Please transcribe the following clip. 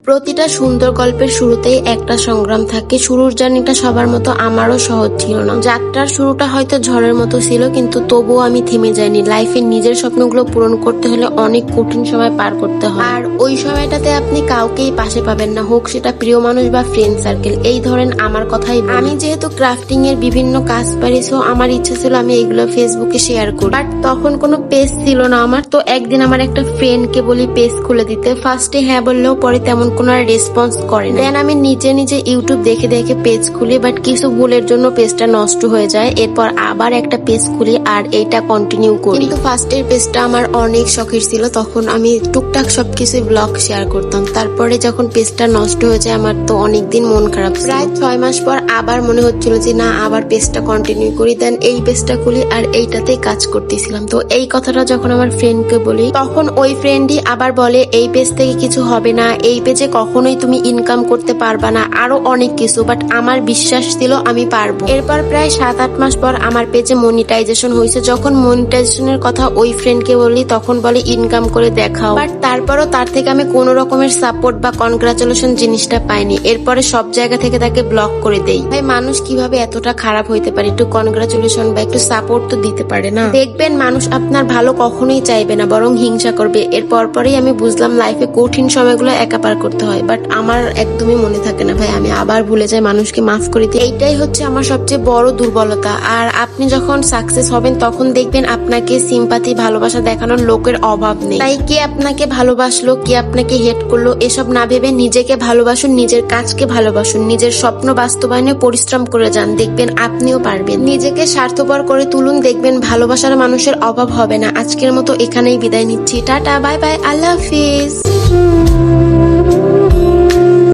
প্রতিটা সুন্দর গল্পের শুরুতেই একটা সংগ্রাম থাকে। শুরুর জার্নিটা সবার মতো আমারও সহজ ছিল না। যাত্রার শুরুটা হয়তো ঝড়ের মতো ছিল, কিন্তু তবুও আমি থেমে যাইনি। লাইফের নিজের স্বপ্নগুলো পূরণ করতে হলে অনেক কঠিন সময় পার করতে হয়, আর ওই সময়টাতে আপনি কাউকেই পাশে পাবেন না, হোক সেটা প্রিয় মানুষ বা ফ্রেন্ড সার্কেল। এই ধরেন আমার কথাই বলি। আমি যেহেতু ক্রাফটিং এর বিভিন্ন কাজ পারি, সো আমার ইচ্ছা ছিল আমি এগুলো ফেসবুকে শেয়ার করি, বাট তখন কোনো পেজ ছিল না আমার। তো একদিন আমার একটা ফ্রেন্ডকে বলি পেজ খুলে দিতে। ফার্স্টে হ্যাঁ বললেও পরে তেমন কোনো আর রেসপন্স করে না। দেন আমি নিজে নিজে ইউটিউব দেখে দেখে পেজ খুলি, বাট কিছু ভুলের জন্য পেজটা নষ্ট হয়ে যায়। এরপর আবার একটা পেজ খুলি আর এইটা কন্টিনিউ করি। কিন্তু ফার্স্টের পেজটা আমার অনেক শখের ছিল, তখন আমি টুকটাক সবকিছু ব্লগ শেয়ার করতাম। তারপরে যখন পেজটা নষ্ট হয়ে যায় আমার তো অনেকদিন মন খারাপ। প্রায় 6 মাস পর আবার মনে হচ্ছিল যে না, আবার পেজটা কন্টিনিউ করি। দেন এই পেজটা খুলি আর এইটাতেই কাজ করতেছিলাম। তো এই কথাটা যখন আমার ফ্রেন্ডকে বলি, তখন ওই ফ্রেন্ডই আবার বলে এই পেজ থেকে কিছু হবে না, এই পেজে কখনোই তুমি ইনকাম করতে পারবা না, আরো অনেক কিছু। বাট আমার বিশ্বাস ছিল আমি পারবো। এরপর প্রায় 7-8 মাস পর আমার পেজে মনিটাইজেশন হয়েছে। যখন মনিটাইজেশনের কথা ওই ফ্রেন্ডকে বলি, তখন বলে ইনকাম করে দেখাও। বাট তারপরও তার থেকে আমি কোনো রকমের সাপোর্ট বা কনগ্রাচুলেশন জিনিসটা পাইনি। এরপরে সব জায়গা থেকে তাকে ব্লক করে দেই। ভাই, মানুষ কিভাবে এতটা খারাপ হইতে পারে? একটু কনগ্রাচুলেশন বা একটু সাপোর্ট তো দিতে পারে না? দেখবেন মানুষ আপনার ভালো কখনোই চাইবে না, বরং হিংসা করবে। এরপর পরেই আমি বুঝলাম লাইফে কঠিন সময়গুলো একা পার করতে হয়। বাট আমার একদমই মনে থাকে না ভাই, আমি আবার ভুলে যাই মানুষকে মাফ করে দিই। এইটাই হচ্ছে আমার সবচেয়ে বড় দুর্বলতা। আর আপনি যখন সাকসেস হবেন তখন দেখবেন আপনাকে সিম্পাথি, ভালোবাসা দেখানোর লোকের অভাব নেই। তাই কে আপনাকে ভালোবাসলো, কে আপনাকে হেট করলো, এসব না ভেবে নিজেকে ভালোবাসুন, নিজের কাজকে ভালোবাসুন, নিজের স্বপ্ন বাস্তবায়নে পরিশ্রম করে যান। দেখবেন আপনিও পারবেন। নিজেকে স্বার্থপর করে তুলুন, দেখবেন ভালোবাসার মানুষের অভাব হবে না। আজকের মতো এখানেই বিদায় নিচ্ছি। টাটা, বাই বাই, আল্লাহ হাফিজ।